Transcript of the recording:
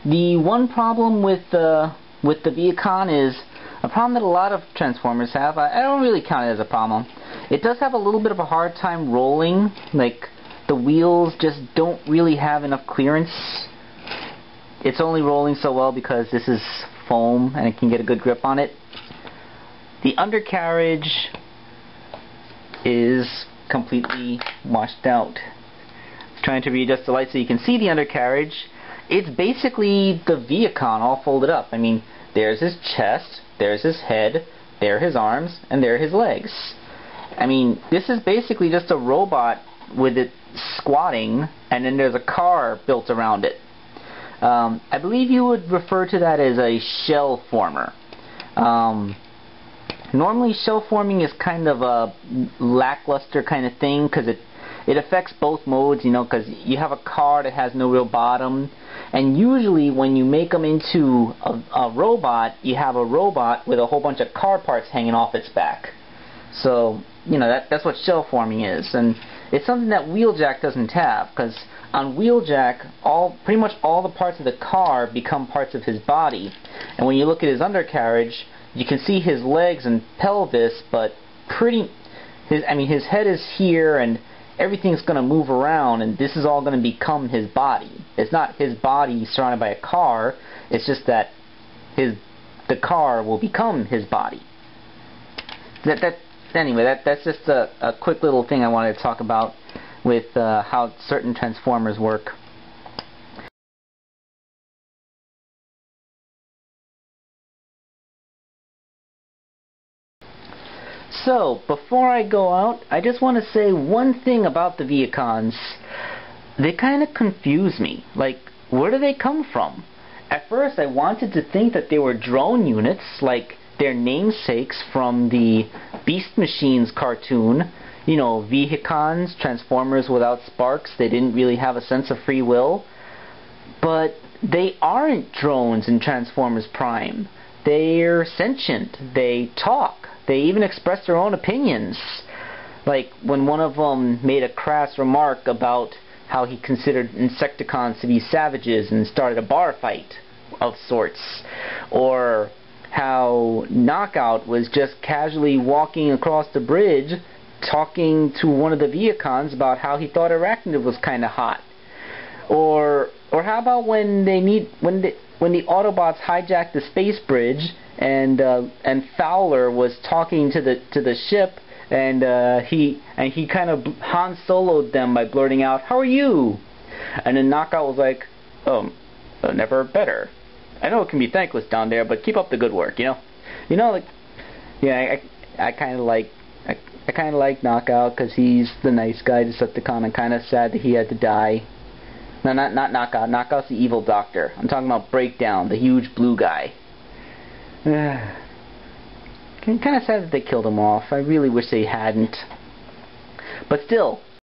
The one problem with the Vehicon is a problem that a lot of Transformers have. I don't really count it as a problem. It does have a little bit of a hard time rolling. Like, the wheels just don't really have enough clearance. It's only rolling so well because this is foam and it can get a good grip on it. The undercarriage is completely washed out. Trying to readjust the light so you can see the undercarriage. It's basically the Vehicon all folded up. I mean, there's his chest, there's his head, there are his arms, and there are his legs. I mean, this is basically just a robot with it squatting, and then there's a car built around it. I believe you would refer to that as a shell former. Normally shell forming is kind of a lackluster kind of thing because it affects both modes, you know, because you have a car that has no real bottom, and usually when you make them into a robot, you have a robot with a whole bunch of car parts hanging off its back. So, you know, that's what shell forming is, and it's something that Wheeljack doesn't have, because on Wheeljack, pretty much all the parts of the car become parts of his body, and when you look at his undercarriage, you can see his legs and pelvis, but his head is here, and everything's going to move around, and this is all going to become his body. It's not his body surrounded by a car, it's just that the car will become his body. Anyway, that's just a quick little thing I wanted to talk about with how certain Transformers work. So, before I go out, I just want to say one thing about the Vehicons. They kind of confuse me. Like, where do they come from? At first, I wanted to think that they were drone units, like their namesakes from the Beast Machines cartoon. You know, Vehicons, Transformers without sparks. They didn't really have a sense of free will. But they aren't drones in Transformers Prime. They're sentient. They talk. They even express their own opinions. Like when one of them made a crass remark about how he considered Insecticons to be savages and started a bar fight of sorts. Or how Knockout was just casually walking across the bridge talking to one of the Vehicons about how he thought Arachnid was kind of hot. Or how about when the Autobots hijacked the space bridge and Fowler was talking to the ship, and he kind of Han Solo'd them by blurting out, "How are you?" And then Knockout was like, never better. I know it can be thankless down there, but keep up the good work, you know, like, yeah, I kind of like Knockout because he's the nice guy, Decepticon. I'm kind of sad that he had to die. No, not Knockout. Knockout's the evil doctor. I'm talking about Breakdown, the huge blue guy. I'm kind of sad that they killed him off. I really wish they hadn't. But still,